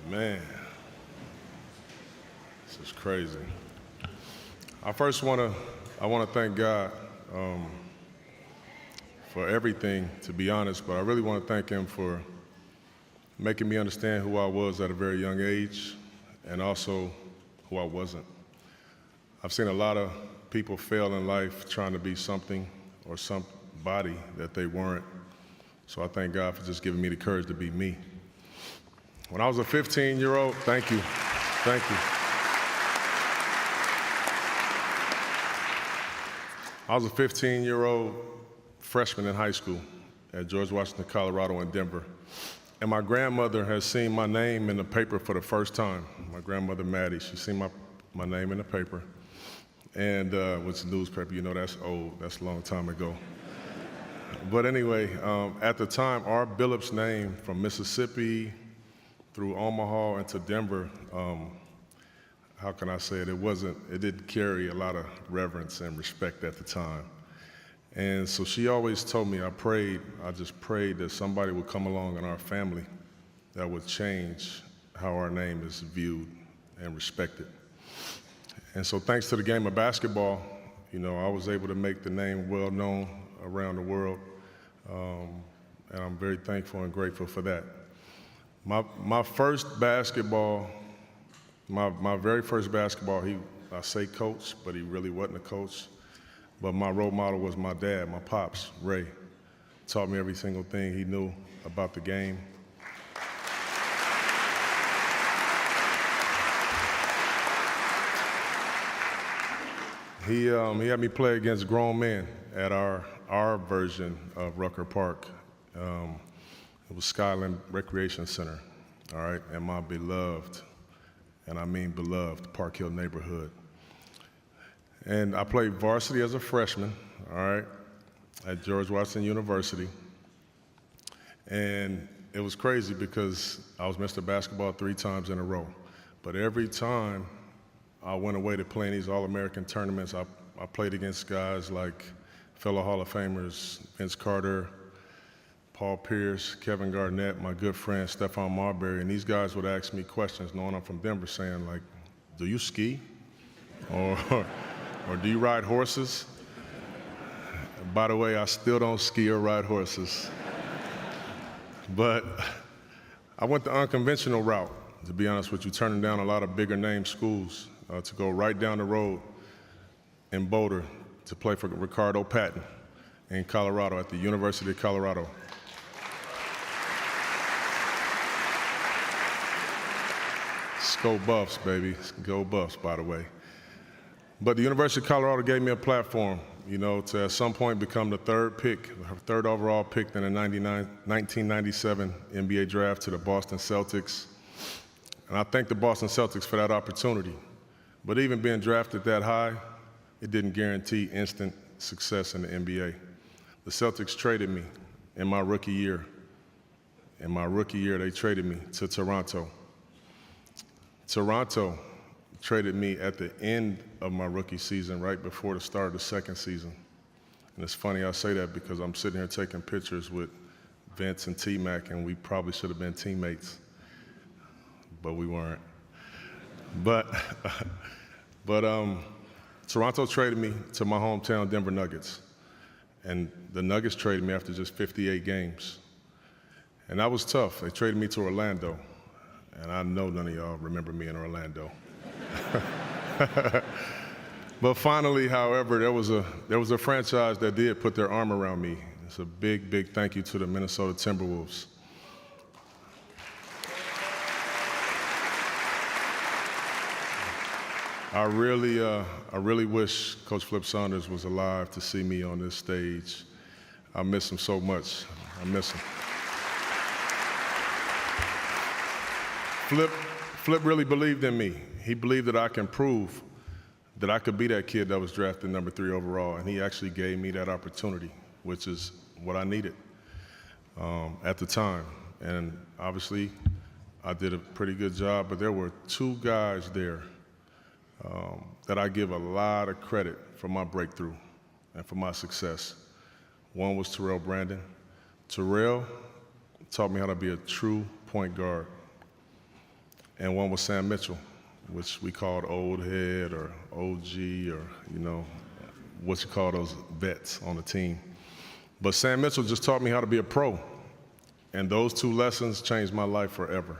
Man, this is crazy. I first want to thank God for everything, to be honest, but I really want to thank him for making me understand who I was at a very young age and also who I wasn't. I've seen a lot of people fail in life trying to be something or somebody that they weren't. So I thank God for just giving me the courage to be me. When I was a 15-year-old, thank you. I was a 15-year-old freshman in high school at George Washington, Colorado in Denver. And my grandmother has seen my name in the paper for the first time. My grandmother, Maddie, she's seen my name in the paper. And which newspaper, you know, that's old, that's a long time ago. But anyway, at the time, our Billups name from Mississippi through Omaha into Denver, how can I say it? It didn't carry a lot of reverence and respect at the time. And so she always told me, I just prayed that somebody would come along in our family that would change how our name is viewed and respected. And so thanks to the game of basketball, you know, I was able to make the name well known around the world. And I'm very thankful and grateful for that. My first basketball, my very first basketball, I say coach, but he really wasn't a coach. But my role model was my dad, my pops, Ray. Taught me every single thing he knew about the game. He had me play against grown men at our version of Rucker Park. It was Skyland Recreation Center, all right, in my beloved, and I mean beloved, Park Hill neighborhood. And I played varsity as a freshman, all right, at George Washington University. And it was crazy because I was Mr. Basketball 3 times in a row. But every time I went away to play in these All-American tournaments, I played against guys like fellow Hall of Famers, Vince Carter, Paul Pierce, Kevin Garnett, my good friend Stephon Marbury, and these guys would ask me questions, knowing I'm from Denver, saying like, do you ski? Or do you ride horses? By the way, I still don't ski or ride horses. But I went the unconventional route, to be honest with you, turning down a lot of bigger name schools to go right down the road in Boulder to play for Ricardo Patton in Colorado at the University of Colorado. Go Buffs, baby. Go Buffs, by the way. But the University of Colorado gave me a platform, you know, to at some point become the third overall pick in the 1997 NBA draft to the Boston Celtics. And I thank the Boston Celtics for that opportunity. But even being drafted that high, it didn't guarantee instant success in the NBA. The Celtics traded me in my rookie year. In my rookie year, they traded me to Toronto. Toronto traded me at the end of my rookie season, right before the start of the second season. And it's funny I say that because I'm sitting here taking pictures with Vince and T-Mac, and we probably should have been teammates, but we weren't. But Toronto traded me to my hometown Denver Nuggets. And the Nuggets traded me after just 58 games. And that was tough. They traded me to Orlando. And I know none of y'all remember me in Orlando. But finally, however, there was a franchise that did put their arm around me. It's a big, big thank you to the Minnesota Timberwolves. I really wish Coach Flip Saunders was alive to see me on this stage. I miss him so much. I miss him. Flip really believed in me. He believed that I can prove that I could be that kid that was drafted number 3 overall, and he actually gave me that opportunity, which is what I needed at the time. And obviously, I did a pretty good job, but there were 2 guys there that I give a lot of credit for my breakthrough and for my success. One was Terrell Brandon. Terrell taught me how to be a true point guard. and one was Sam Mitchell, which we called old head or OG or, what you call those vets on the team. But Sam Mitchell just taught me how to be a pro. And those two lessons changed my life forever.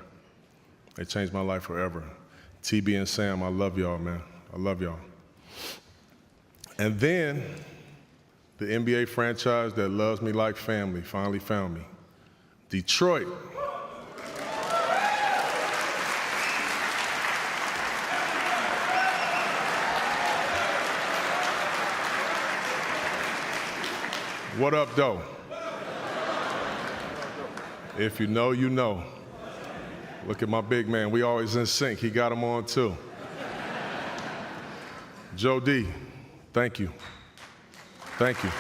They changed my life forever. TB and Sam, I love y'all, man. I love y'all. And then the NBA franchise that loves me like family finally found me. Detroit. What up, though? If you know, you know. Look at my big man. We always in sync. He got him on, too. Joe D, thank you. Thank you.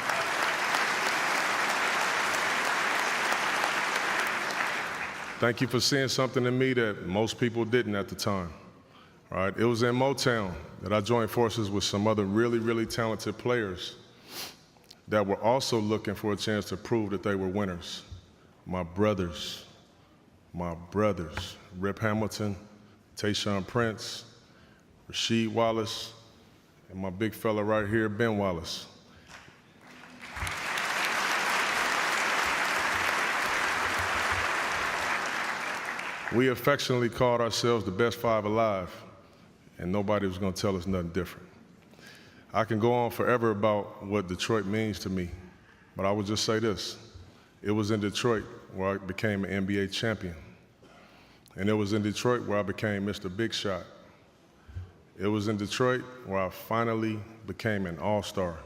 Thank you for seeing something in me that most people didn't at the time. All right? It was in Motown that I joined forces with some other really, really talented players that were also looking for a chance to prove that they were winners. My brothers, Rip Hamilton, Tayshaun Prince, Rasheed Wallace, and my big fella right here, Ben Wallace. We affectionately called ourselves the best five alive, and nobody was gonna tell us nothing different. I can go on forever about what Detroit means to me, but I would just say this. It was in Detroit where I became an NBA champion. And it was in Detroit where I became Mr. Big Shot. It was in Detroit where I finally became an all-star.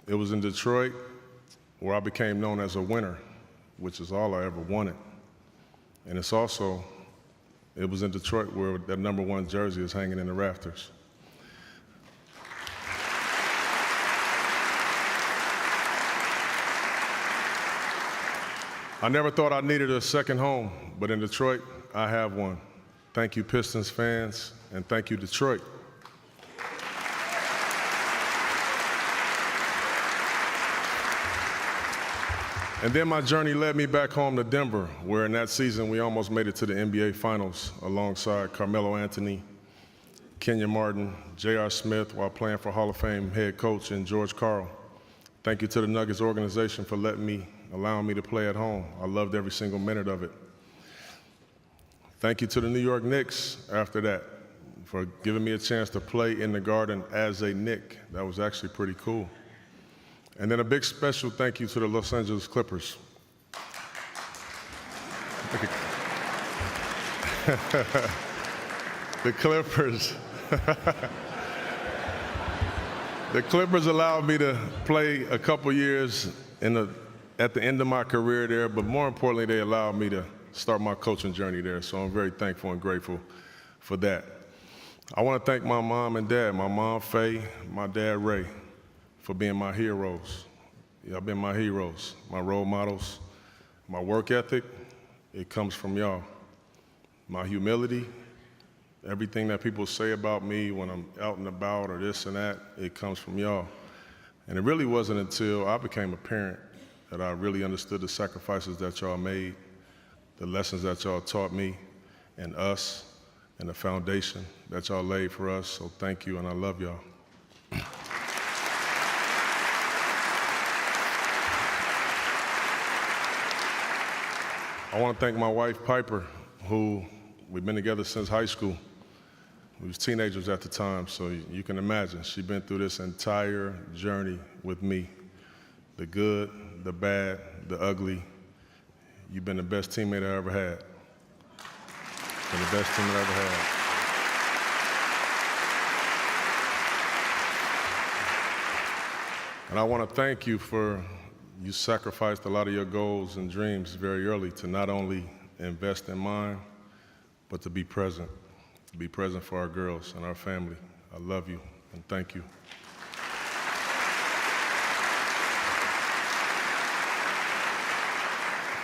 It was in Detroit where I became known as a winner, which is all I ever wanted. And it was in Detroit where that #1 jersey is hanging in the rafters. I never thought I needed a second home, but in Detroit, I have one. Thank you, Pistons fans, and thank you, Detroit. And then my journey led me back home to Denver, where in that season we almost made it to the NBA Finals alongside Carmelo Anthony, Kenyon Martin, J.R. Smith, while playing for Hall of Fame head coach and George Karl. Thank you to the Nuggets organization for allowing me to play at home. I loved every single minute of it. Thank you to the New York Knicks after that for giving me a chance to play in the Garden as a Knick. That was actually pretty cool. And then a big special thank you to the Los Angeles Clippers. The Clippers. The Clippers allowed me to play a couple years at the end of my career there, but more importantly, they allowed me to start my coaching journey there, so I'm very thankful and grateful for that. I want to thank my mom and dad, my mom, Faye, my dad, Ray, for being my heroes. Y'all been my heroes, my role models. My work ethic, it comes from y'all. My humility, everything that people say about me when I'm out and about or this and that, it comes from y'all. And it really wasn't until I became a parent that I really understood the sacrifices that y'all made, the lessons that y'all taught me and us, and the foundation that y'all laid for us. So thank you, and I love y'all. I want to thank my wife, Piper, who we've been together since high school. We was teenagers at the time, so you can imagine. She's been through this entire journey with me. The good, the bad, the ugly. You've been the best teammate I ever had. Been the best teammate I ever had. And I want to thank you for, you sacrificed a lot of your goals and dreams very early to not only invest in mine, but to be present for our girls and our family. I love you, and thank you.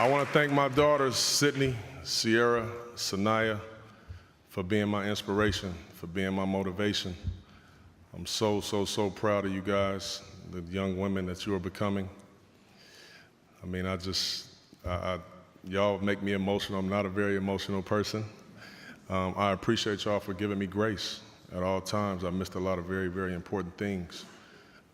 I want to thank my daughters, Sydney, Sierra, Sanaya, for being my inspiration, for being my motivation. I'm so, so, so proud of you guys, the young women that you are becoming. I mean, y'all make me emotional. I'm not a very emotional person. I appreciate y'all for giving me grace at all times. I missed a lot of very, very important things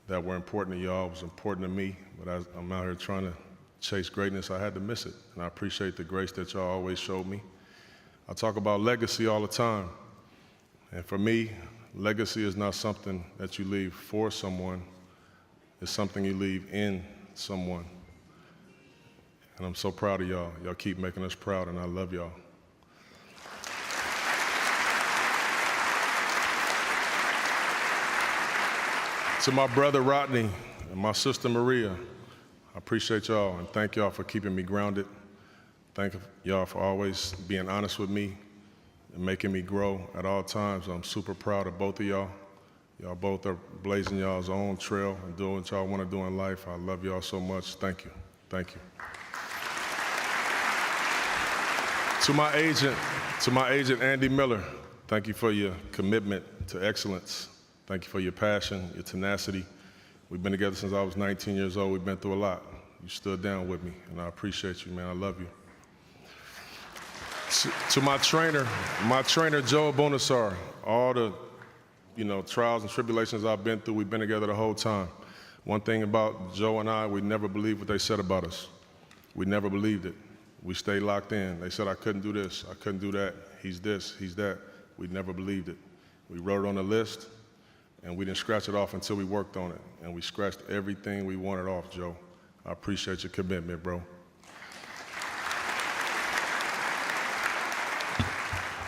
that were important to y'all, was important to me, but as I'm out here trying to chase greatness, I had to miss it. And I appreciate the grace that y'all always showed me. I talk about legacy all the time. And for me, legacy is not something that you leave for someone, it's something you leave in someone. And I'm so proud of y'all. Y'all keep making us proud, and I love y'all. To my brother Rodney and my sister Maria, I appreciate y'all and thank y'all for keeping me grounded. Thank y'all for always being honest with me and making me grow at all times. I'm super proud of both of y'all. Y'all both are blazing y'all's own trail and doing what y'all want to do in life. I love y'all so much. Thank you. Thank you. To my agent Andy Miller, thank you for your commitment to excellence. Thank you for your passion, your tenacity. We've been together since I was 19 years old. We've been through a lot. You stood down with me, and I appreciate you, man. I love you. To my trainer Joe Bonasar, all the trials and tribulations I've been through, we've been together the whole time. One thing about Joe and I, we never believed what they said about us. We never believed it. We stayed locked in. They said I couldn't do this, I couldn't do that. He's this, he's that. We never believed it. We wrote it on a list, and we didn't scratch it off until we worked on it. And we scratched everything we wanted off, Joe. I appreciate your commitment, bro.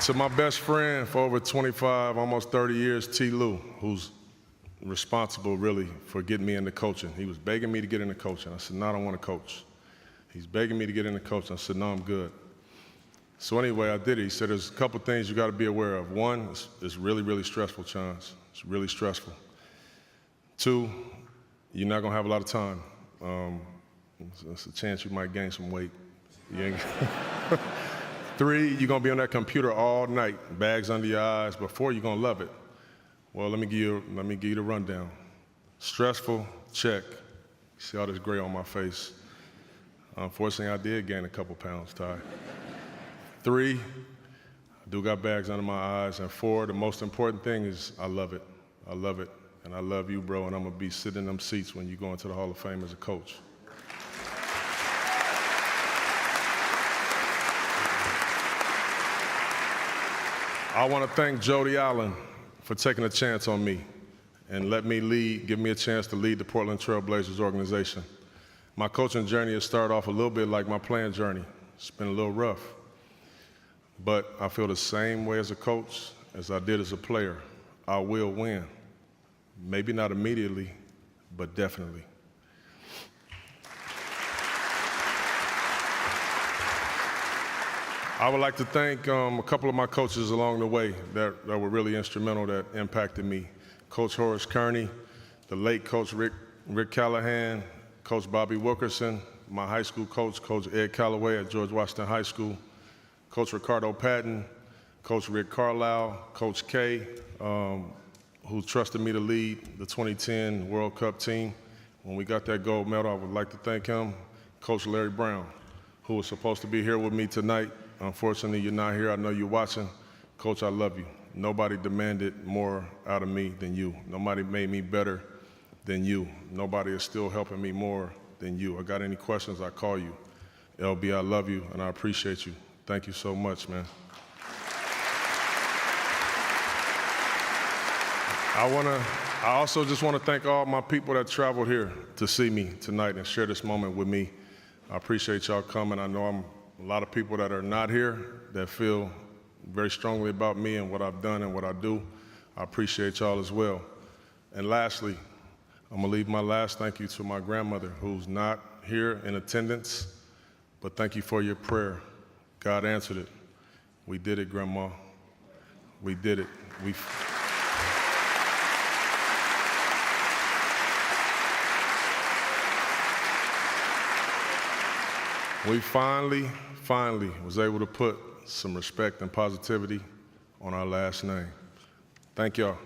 To my best friend for over 25, almost 30 years, T. Lou, who's responsible, really, for getting me into coaching. He was begging me to get into coaching. I said, no, I don't want to coach. He's begging me to get into coaching. I said, no, I'm good. So anyway, I did it. He said, there's a couple things you got to be aware of. One, it's really, really stressful, Chauncey. It's really stressful. Two, you're not going to have a lot of time. There's a chance you might gain some weight. Three, you're going to be on that computer all night, bags under your eyes. Before, you're going to love it. Well, let me give you the rundown. Stressful, check. You see all this gray on my face. Unfortunately, I did gain a couple pounds, Ty. Three, I do got bags under my eyes. And four, the most important thing is I love it. I love it. And I love you, bro, and I'm going to be sitting in them seats when you go into the Hall of Fame as a coach. I want to thank Jody Allen for taking a chance on me and give me a chance to lead the Portland Trail Blazers organization. My coaching journey has started off a little bit like my playing journey. It's been a little rough. But I feel the same way as a coach as I did as a player. I will win. Maybe not immediately, but definitely. I would like to thank a couple of my coaches along the way that were really instrumental, that impacted me. Coach Horace Kearney, the late Coach Rick Callahan, Coach Bobby Wilkerson, my high school coach, Coach Ed Calloway at George Washington High School, Coach Ricardo Patton, Coach Rick Carlisle, Coach K, who trusted me to lead the 2010 World Cup team. When we got that gold medal, I would like to thank him. Coach Larry Brown, who was supposed to be here with me tonight. Unfortunately, you're not here. I know you're watching. Coach, I love you. Nobody demanded more out of me than you. Nobody made me better than you. Nobody is still helping me more than you. I got any questions, I call you. LB, I love you, and I appreciate you. Thank you so much, man. I also just want to thank all my people that traveled here to see me tonight and share this moment with me. I appreciate y'all coming. I know a lot of people that are not here that feel very strongly about me and what I've done and what I do. I appreciate y'all as well. And lastly, I'm gonna leave my last thank you to my grandmother, who's not here in attendance, but thank you for your prayer. God answered it. We did it, Grandma. We did it. We finally was able to put some respect and positivity on our last name. Thank y'all.